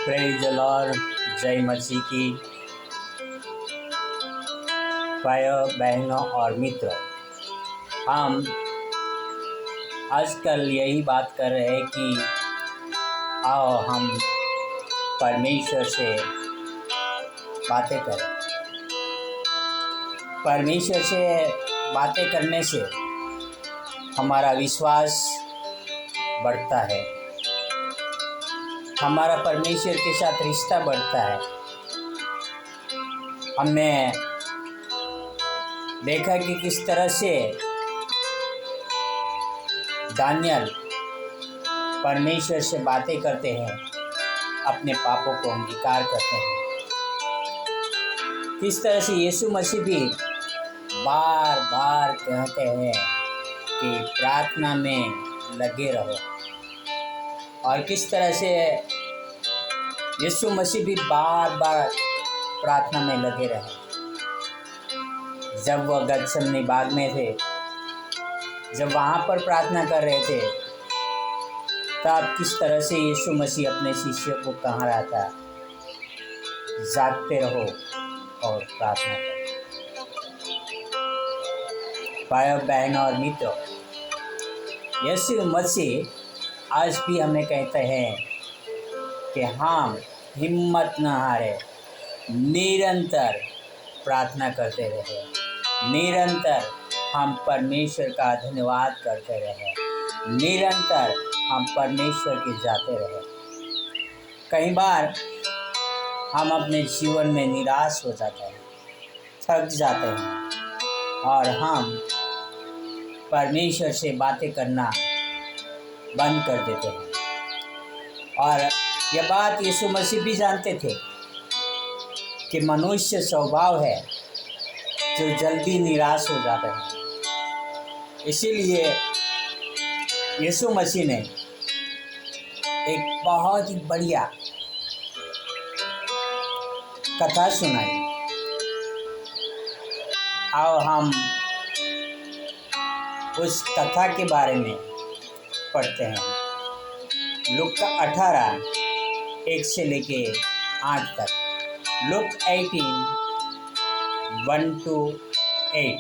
Praise the Lord. जय मसीह की। भाइयों बहनों और मित्रों, हम आजकल यही बात कर रहे हैं कि आओ हम परमेश्वर से बातें करें। परमेश्वर से बातें करने से हमारा विश्वास बढ़ता है, हमारा परमेश्वर के साथ रिश्ता बढ़ता है। हमने देखा कि किस तरह से दानियल परमेश्वर से बातें करते हैं, अपने पापों को अंगीकार करते हैं। किस तरह से यीशु मसीह भी बार बार कहते हैं कि प्रार्थना में लगे रहो, और किस तरह से यीशु मसीह भी बार बार प्रार्थना में लगे रहे। जब वह गतसमनी बाग में थे, जब वहाँ पर प्रार्थना कर रहे थे, तब किस तरह से यीशु मसीह अपने शिष्यों को कह रहा था, जागते रहो और प्रार्थना करो। भाइयों बहनों और मित्रों, यीशु मसीह आज भी हमें कहते हैं कि हम हिम्मत न हारे, निरंतर प्रार्थना करते रहे, निरंतर हम परमेश्वर का धन्यवाद करते रहे, निरंतर हम परमेश्वर के जाते रहे। कई बार हम अपने जीवन में निराश हो जाते हैं, थक जाते हैं, और हम परमेश्वर से बातें करना बंद कर देते हैं। और यह बात यीशु मसीह भी जानते थे कि मनुष्य स्वभाव है जो जल्दी निराश हो जाता है। इसीलिए यीशु मसीह ने एक बहुत ही बढ़िया कथा सुनाई। आओ हम उस कथा के बारे में पढ़ते हैं। लूका 18 1 से लेके 8 तक। Look 18 1 to 8।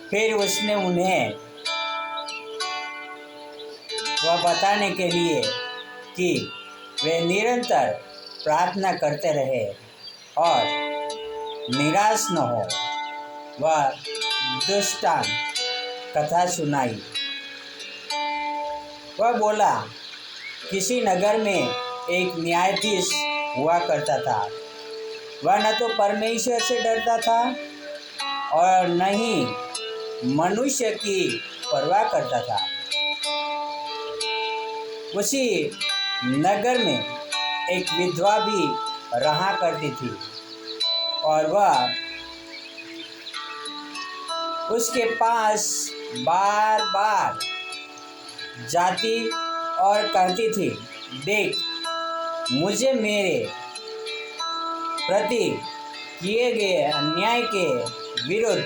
फिर उसने उन्हें वह बताने के लिए कि वे निरंतर प्रार्थना करते रहे और निराश न हो, वह दृष्टांत कथा सुनाई। वह बोला, किसी नगर में एक न्यायाधीश हुआ करता था। वह न तो परमेश्वर से डरता था और न ही मनुष्य की परवाह करता था। उसी नगर में एक विधवा भी रहा करती थी, और वह उसके पास बार बार जाती और कहती थी, देख, मुझे मेरे प्रति किए गए अन्याय के विरुद्ध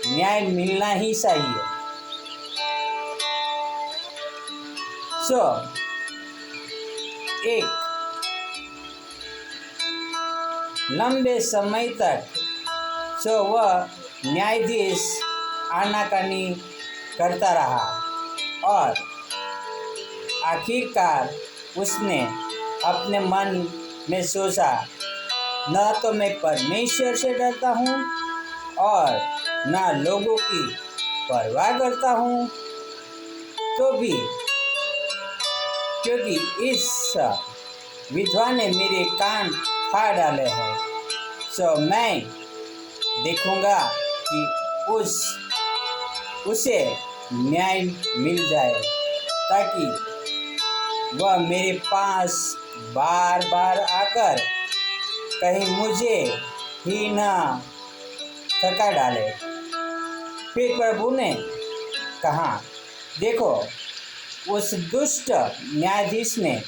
न्याय मिलना ही चाहिए। एक लंबे समय तक वह न्यायाधीश आनाकानी करता रहा, और आखिरकार उसने अपने मन में सोचा, न तो मैं परमेश्वर से डरता हूँ और न लोगों की परवाह करता हूँ, तो भी क्योंकि इस विधवा ने मेरे कान फाड़ डाले हैं, तो मैं देखूँगा कि उसे न्याय मिल जाए, ताकि वह मेरे पास बार बार आकर कहीं मुझे ही न थका डाले। फिर प्रभु ने कहा, देखो, उस दुष्ट न्यायाधीश ने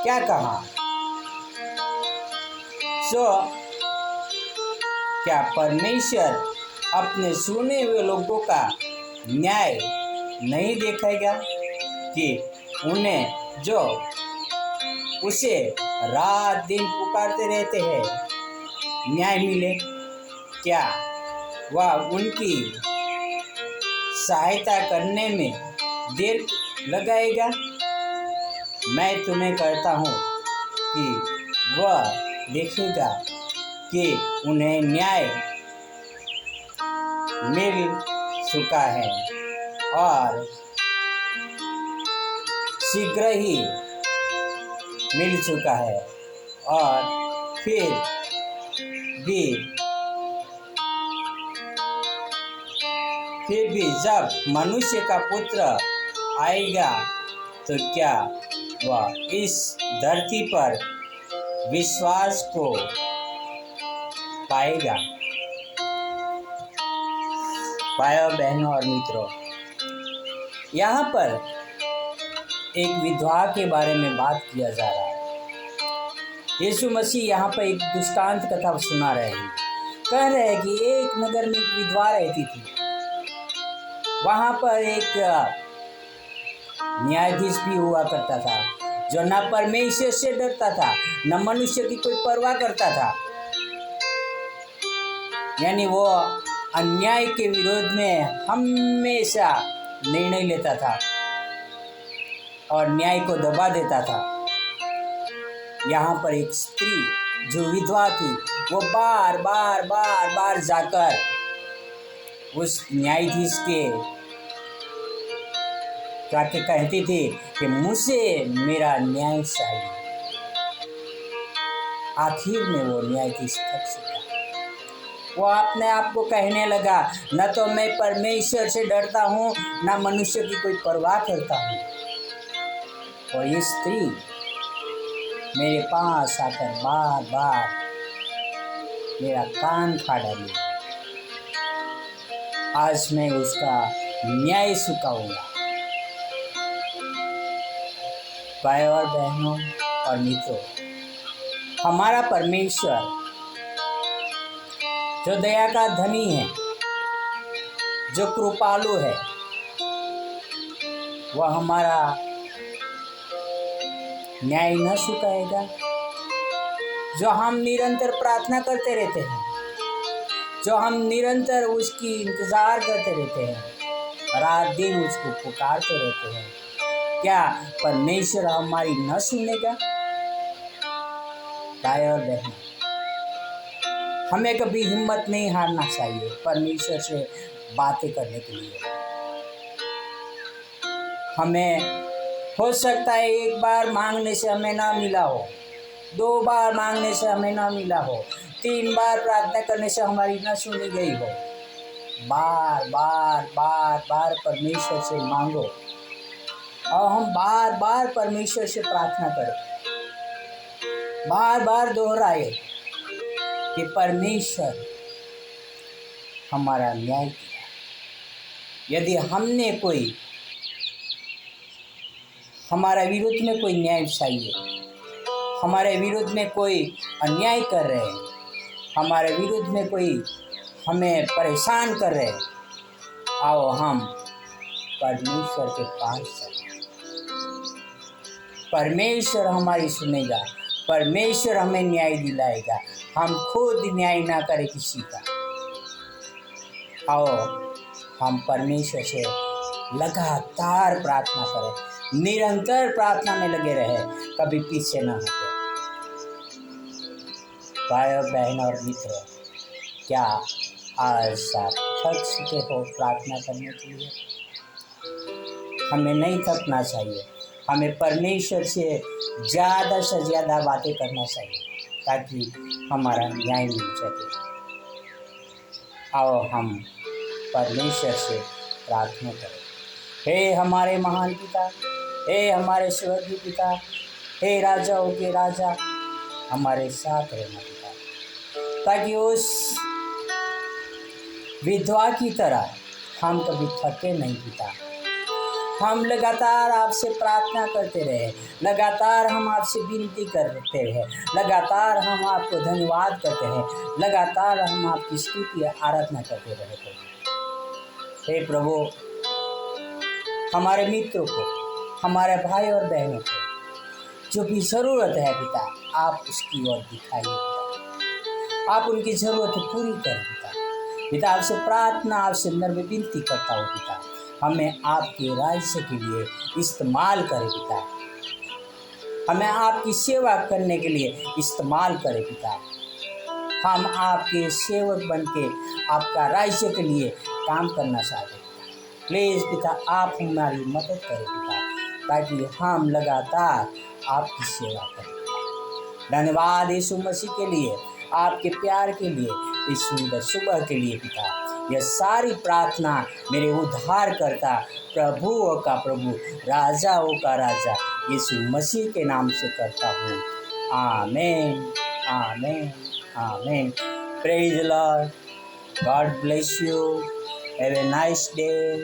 क्या कहा। क्या परमेश्वर अपने सुने हुए लोगों का न्याय नहीं देखेगा कि उन्हें जो उसे रात दिन पुकारते रहते हैं न्याय मिले, क्या वह उनकी सहायता करने में देर लगाएगा? मैं तुम्हें कहता हूँ कि वह देखेगा कि उन्हें न्याय मिल चुका है और शीघ्र ही मिल चुका है। और फिर भी जब मनुष्य का पुत्र आएगा तो क्या वह इस धरती पर विश्वास को पाएगा? भाइयों बहनों और मित्रों, यहाँ पर एक विधवा के बारे में बात किया जा रहा है। यीशु मसीह यहाँ पर एक दृष्टांत कथा सुना रहे हैं। कह रहे हैं कि एक नगर में एक विधवा रहती थी। वहाँ पर एक न्यायाधीश भी हुआ करता था जो न परमेश्वर से डरता था न मनुष्य की कोई परवाह करता था। यानी वो अन्याय के विरोध में हमेशा निर्णय लेता था और न्याय को दबा देता था। यहाँ पर एक स्त्री जो विधवा थी वो बार बार जाकर उस न्यायाधीश के जाके कहती थी कि मुझे मेरा न्याय चाहिए। आखिर में वो न्यायाधीश थक चुका। वो अपने आप को कहने लगा, न तो मैं परमेश्वर से डरता हूँ न मनुष्य की कोई परवाह करता हूँ। और ये स्त्री मेरे पास आकर बार बार मेरा कान खा डाली। आज मैं उसका न्याय चुकाऊंगा। भाइयों और बहनों और मित्रों, हमारा परमेश्वर जो दया का धनी है, जो कृपालु है, वह हमारा न्याय न चुकाएगा? जो हम निरंतर प्रार्थना करते रहते हैं, जो हम निरंतर उसकी इंतज़ार करते रहते हैं, रात दिन उसको पुकारते रहते हैं, क्या परमेश्वर हमारी न सुनेगा? भाई और बहन, हमें कभी हिम्मत नहीं हारना चाहिए परमेश्वर से बातें करने के लिए। हमें हो सकता है एक बार मांगने से हमें ना मिला हो, 2 बार मांगने से हमें ना मिला हो, 3 बार प्रार्थना करने से हमारी न सुनी गई हो। बार बार परमेश्वर से मांगो और हम बार बार परमेश्वर से प्रार्थना करें, बार बार दोहराए कि परमेश्वर हमारा न्याय किया। यदि हमने कोई हमारे विरुद्ध में कोई न्याय चाहिए, हमारे विरुद्ध में कोई अन्याय कर रहे हैं, हमारे विरुद्ध में कोई हमें परेशान कर रहे हैं, आओ हम परमेश्वर के पास चलें। परमेश्वर हमारी सुनेगा, परमेश्वर हमें न्याय दिलाएगा। हम खुद न्याय ना करें किसी का। आओ हम परमेश्वर से लगातार प्रार्थना करें, निरंतर प्रार्थना में लगे रहे, कभी पीछे ना हटे। भाइयों बहन और मित्रों, क्या आज आप थक चुके हो प्रार्थना करने के लिए? हमें नहीं थकना चाहिए। हमें परमेश्वर से ज़्यादा बातें करना चाहिए ताकि हमारा न्याय मिल सके। आओ हम परमेश्वर से प्रार्थना करें। हे हमारे महान पिता, हे हमारे स्वर्गीय पिता, हे राजाओं के राजा, हमारे साथ रहना पिता, ताकि उस विधवा की तरह हम कभी थके नहीं पिता। हम लगातार आपसे प्रार्थना करते रहे, लगातार हम आपसे विनती करते रहे, लगातार हम आपको धन्यवाद करते हैं, लगातार हम आपकी स्तुति आराधना करते रहते हैं। हे प्रभु, हमारे मित्रों को, हमारे भाई और बहनों को जो भी ज़रूरत है पिता, आप उसकी ओर दिखाइए पिता। आप उनकी ज़रूरत पूरी करें पिता। पिता आपसे प्रार्थना, आपसे नम्र विनती करता हूँ पिता, हमें आपके राज्य के लिए इस्तेमाल करें पिता। हमें आपकी सेवा करने के लिए इस्तेमाल करें पिता। हम आपके सेवक बन के आपका राज्य के लिए काम करना चाहते हैं। प्लीज़ पिता, आप हमारी मदद करें पिता, ताकि हम लगातार आपकी सेवा करें। धन्यवाद यीशु मसीह के लिए, आपके प्यार के लिए, इस सुंदर सुबह के लिए पिता। यह सारी प्रार्थना मेरे उद्धारकर्ता, प्रभुओं का प्रभु, राजाओं का राजा यीशु मसीह के नाम से करता हूँ। आमीन, आमीन, आमीन। Praise the Lord. God bless you. Have a nice day.